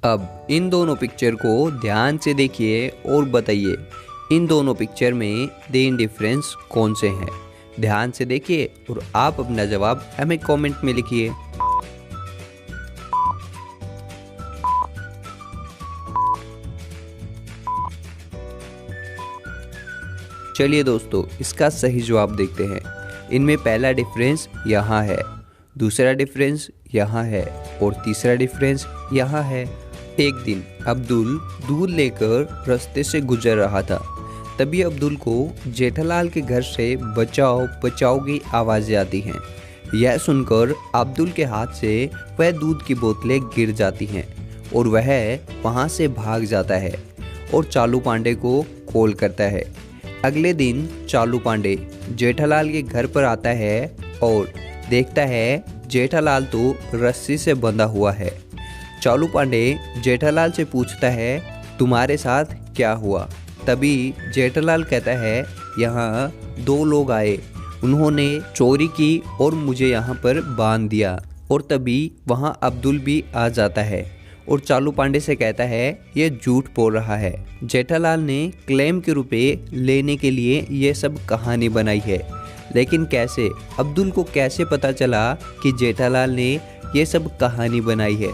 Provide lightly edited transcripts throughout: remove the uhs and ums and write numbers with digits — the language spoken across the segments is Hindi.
अब इन दोनों पिक्चर को ध्यान से देखिए और बताइए इन दोनों पिक्चर में तीन डिफरेंस कौन से हैं। ध्यान से देखिए और आप अपना जवाब हमें कमेंट में लिखिए। चलिए दोस्तों, इसका सही जवाब देखते हैं। इनमें पहला डिफरेंस यहाँ है, दूसरा डिफरेंस यहाँ है और तीसरा डिफरेंस यहाँ है। एक दिन अब्दुल दूध लेकर रास्ते से गुजर रहा था। तभी अब्दुल को जेठालाल के घर से बचाओ बचाओ की आवाज़ें आती हैं। यह सुनकर अब्दुल के हाथ से वह दूध की बोतलें गिर जाती हैं और वह वहाँ से भाग जाता है और चालू पांडे को कॉल करता है। अगले दिन चालू पांडे जेठालाल के घर पर आता है और देखता है जेठालाल तो रस्सी से बंधा हुआ है। चालू पांडे जेठालाल से पूछता है, तुम्हारे साथ क्या हुआ? तभी जेठालाल कहता है, यहाँ दो लोग आए, उन्होंने चोरी की और मुझे यहाँ पर बांध दिया। और तभी वहाँ अब्दुल भी आ जाता है और चालू पांडे से कहता है, ये झूठ बोल रहा है। जेठालाल ने क्लेम के रुपए लेने के लिए ये सब कहानी बनाई है। लेकिन कैसे? अब्दुल को कैसे पता चला कि जेठालाल ने ये सब कहानी बनाई है?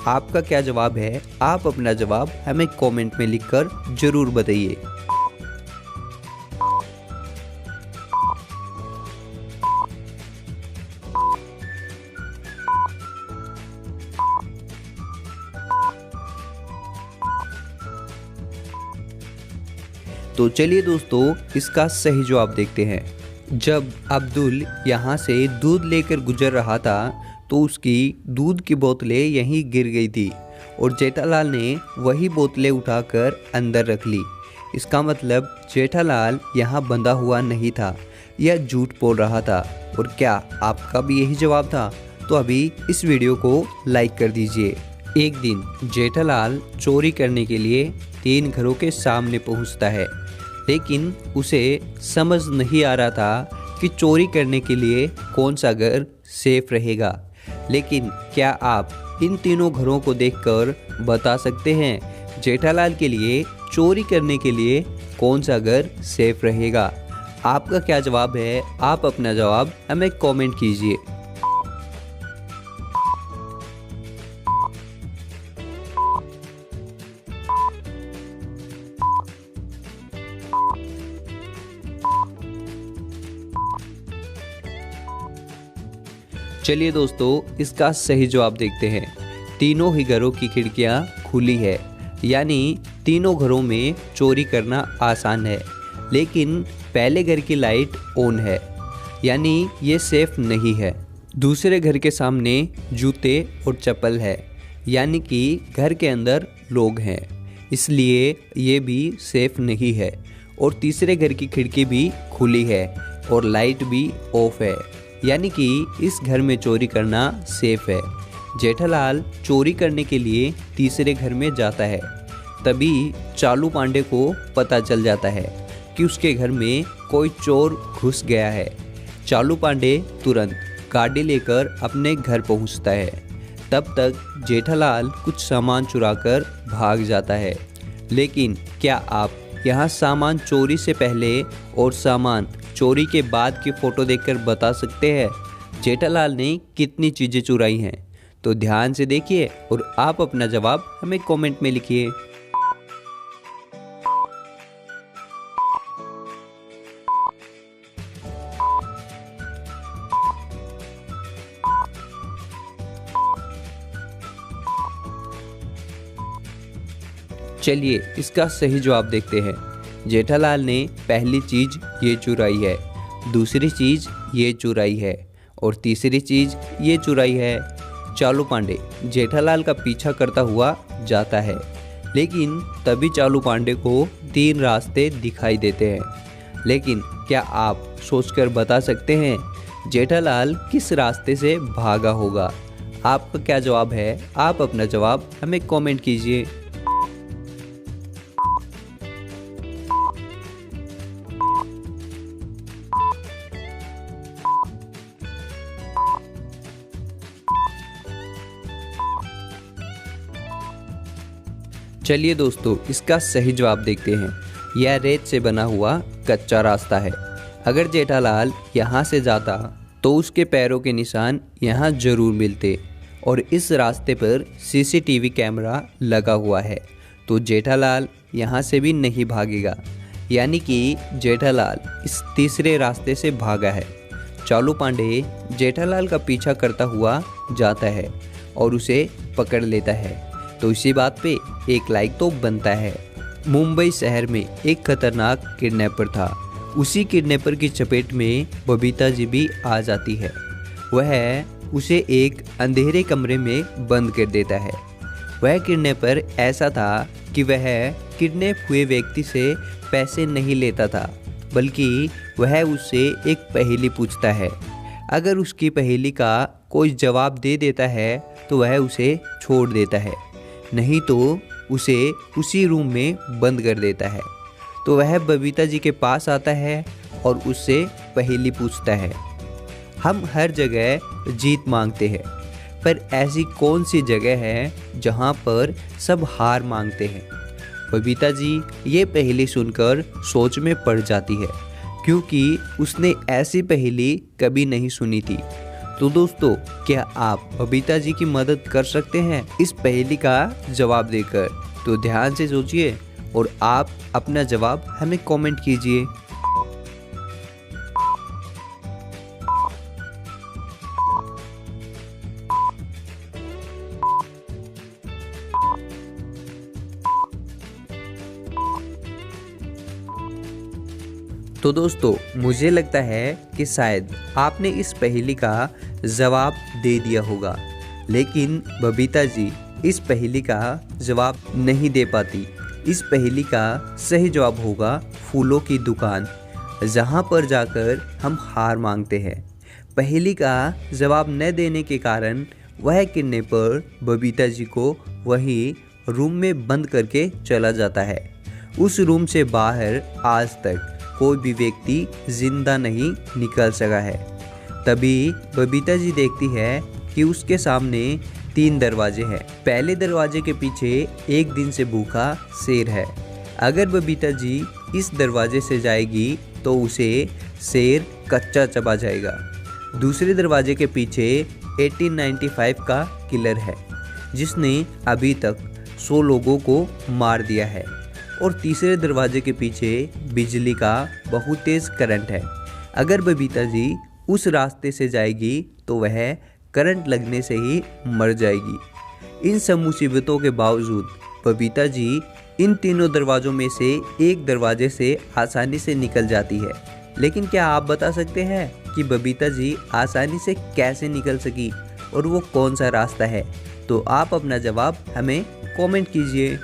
आपका क्या जवाब है? आप अपना जवाब हमें कमेंट में लिखकर जरूर बताइए। तो चलिए दोस्तों, इसका सही जवाब देखते हैं। जब अब्दुल यहाँ से दूध लेकर गुजर रहा था तो उसकी दूध की बोतलें यहीं गिर गई थी और जेठालाल ने वही बोतलें उठाकर अंदर रख ली। इसका मतलब जेठालाल यहाँ बंधा हुआ नहीं था, यह झूठ बोल रहा था। और क्या आपका भी यही जवाब था? तो अभी इस वीडियो को लाइक कर दीजिए। एक दिन जेठालाल चोरी करने के लिए 3 घरों के सामने पहुँचता है, लेकिन उसे समझ नहीं आ रहा था कि चोरी करने के लिए कौन सा घर सेफ रहेगा। लेकिन क्या आप इन तीनों घरों को देखकर बता सकते हैं जेठालाल के लिए चोरी करने के लिए कौन सा घर सेफ रहेगा? आपका क्या जवाब है? आप अपना जवाब हमें कमेंट कीजिए। चलिए दोस्तों, इसका सही जवाब देखते हैं। तीनों ही घरों की खिड़कियां खुली है, यानी तीनों घरों में चोरी करना आसान है। लेकिन पहले घर की लाइट ऑन है, यानी ये सेफ नहीं है। दूसरे घर के सामने जूते और चप्पल है, यानी कि घर के अंदर लोग हैं, इसलिए ये भी सेफ नहीं है। और तीसरे घर की खिड़की भी खुली है और लाइट भी ऑफ है, यानी कि इस घर में चोरी करना सेफ है। जेठालाल चोरी करने के लिए तीसरे घर में जाता है। तभी चालू पांडे को पता चल जाता है कि उसके घर में कोई चोर घुस गया है। चालू पांडे तुरंत गाड़ी लेकर अपने घर पहुंचता है। तब तक जेठालाल कुछ सामान चुराकर भाग जाता है। लेकिन क्या आप यहाँ सामान चोरी से पहले और सामान चोरी के बाद की फ़ोटो देखकर बता सकते हैं जेठालाल ने कितनी चीज़ें चुराई हैं? तो ध्यान से देखिए और आप अपना जवाब हमें कमेंट में लिखिए। चलिए इसका सही जवाब देखते हैं। जेठालाल ने पहली चीज़ ये चुराई है, दूसरी चीज़ ये चुराई है और तीसरी चीज़ ये चुराई है। चालू पांडे जेठालाल का पीछा करता हुआ जाता है, लेकिन तभी चालू पांडे को 3 रास्ते दिखाई देते हैं। लेकिन क्या आप सोचकर बता सकते हैं जेठालाल किस रास्ते से भागा होगा? आपका क्या जवाब है? आप अपना जवाब हमें कमेंट कीजिए। चलिए दोस्तों, इसका सही जवाब देखते हैं। यह रेत से बना हुआ कच्चा रास्ता है। अगर जेठालाल यहाँ से जाता तो उसके पैरों के निशान यहाँ जरूर मिलते, और इस रास्ते पर सीसीटीवी कैमरा लगा हुआ है, तो जेठालाल यहाँ से भी नहीं भागेगा। यानी कि जेठालाल इस तीसरे रास्ते से भागा है। चालू पांडे जेठालाल का पीछा करता हुआ जाता है और उसे पकड़ लेता है। तो इसी बात पे एक लाइक तो बनता है। मुंबई शहर में एक खतरनाक किडनैपर था। उसी किडनैपर की चपेट में बबीता जी भी आ जाती है। वह उसे एक अंधेरे कमरे में बंद कर देता है। वह किडनैपर ऐसा था कि वह किडनैप हुए व्यक्ति से पैसे नहीं लेता था, बल्कि वह उससे एक पहेली पूछता है। अगर उसकी पहेली का कोई जवाब दे देता है तो वह उसे छोड़ देता है, नहीं तो उसे उसी रूम में बंद कर देता है। तो वह बबीता जी के पास आता है और उससे पहेली पूछता है। हम हर जगह जीत मांगते हैं, पर ऐसी कौन सी जगह है जहाँ पर सब हार मांगते हैं? बबीता जी ये पहेली सुनकर सोच में पड़ जाती है, क्योंकि उसने ऐसी पहेली कभी नहीं सुनी थी। तो दोस्तों, क्या आप बबीता जी की मदद कर सकते हैं इस पहेली का जवाब देकर? तो ध्यान से सोचिए और आप अपना जवाब हमें कमेंट कीजिए। तो दोस्तों, मुझे लगता है कि शायद आपने इस पहेली का जवाब दे दिया होगा, लेकिन बबीता जी इस पहेली का जवाब नहीं दे पाती। इस पहेली का सही जवाब होगा फूलों की दुकान, जहां पर जाकर हम हार मांगते हैं। पहेली का जवाब न देने के कारण वह किडनैपर बबीता जी को वही रूम में बंद करके चला जाता है। उस रूम से बाहर आज तक कोई भी व्यक्ति जिंदा नहीं निकल सका है। तभी बबीता जी देखती है कि उसके सामने 3 दरवाजे हैं। पहले दरवाजे के पीछे एक दिन से भूखा शेर है। अगर बबीता जी इस दरवाजे से जाएगी तो उसे शेर कच्चा चबा जाएगा। दूसरे दरवाजे के पीछे 1895 का किलर है, जिसने अभी तक 100 लोगों को मार दिया है। और तीसरे दरवाजे के पीछे बिजली का बहुत तेज करंट है। अगर बबीता जी उस रास्ते से जाएगी तो वह करंट लगने से ही मर जाएगी। इन सब मुसीबतों के बावजूद बबीता जी इन तीनों दरवाज़ों में से एक दरवाजे से आसानी से निकल जाती है। लेकिन क्या आप बता सकते हैं कि बबीता जी आसानी से कैसे निकल सकी और वो कौन सा रास्ता है? तो आप अपना जवाब हमें कमेंट कीजिए।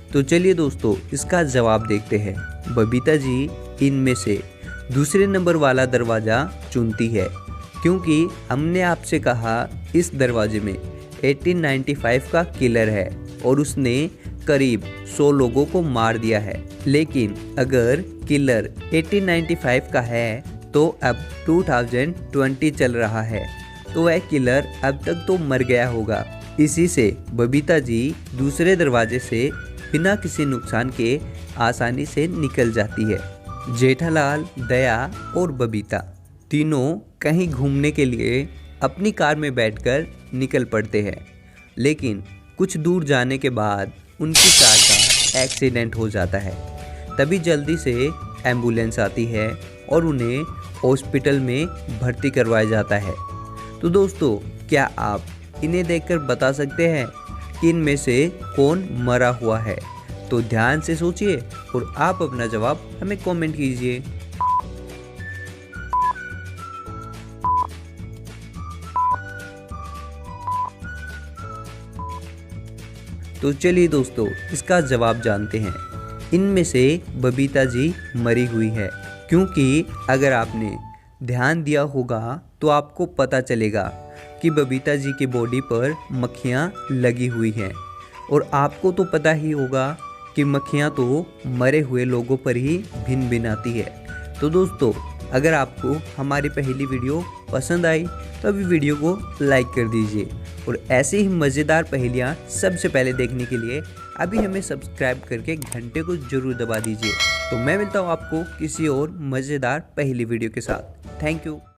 तो चलिए दोस्तों, इसका जवाब देखते हैं। बबीता जी इनमें से दूसरे नंबर वाला दरवाज़ा चुनती है, क्योंकि हमने आपसे कहा इस दरवाजे में 1895 का किलर है और उसने करीब 100 लोगों को मार दिया है। लेकिन अगर किलर 1895 का है तो अब 2020 चल रहा है, तो वह किलर अब तक तो मर गया होगा। इसी से बबीता जी दूसरे दरवाजे से बिना किसी नुकसान के आसानी से निकल जाती है। जेठालाल, दया और बबीता तीनों कहीं घूमने के लिए अपनी कार में बैठकर निकल पड़ते हैं। लेकिन कुछ दूर जाने के बाद उनकी कार का एक्सीडेंट हो जाता है। तभी जल्दी से एम्बुलेंस आती है और उन्हें हॉस्पिटल में भर्ती करवाया जाता है। तो दोस्तों, क्या आप इन्हें देखकर बता सकते हैं कि इनमें से कौन मरा हुआ है? तो ध्यान से सोचिए और आप अपना जवाब हमें कमेंट कीजिए। तो चलिए दोस्तों, इसका जवाब जानते हैं। इनमें से बबीता जी मरी हुई है, क्योंकि अगर आपने ध्यान दिया होगा तो आपको पता चलेगा कि बबीता जी की बॉडी पर मक्खियाँ लगी हुई हैं। और आपको तो पता ही होगा कि मक्खियाँ तो मरे हुए लोगों पर ही भिन भिन आती है। तो दोस्तों, अगर आपको हमारी पहली वीडियो पसंद आई तो अभी वीडियो को लाइक कर दीजिए और ऐसे ही मज़ेदार पहेलियाँ सबसे पहले देखने के लिए अभी हमें सब्सक्राइब करके घंटे को ज़रूर दबा दीजिए। तो मैं मिलता हूँ आपको किसी और मज़ेदार पहेली वीडियो के साथ। Thank you.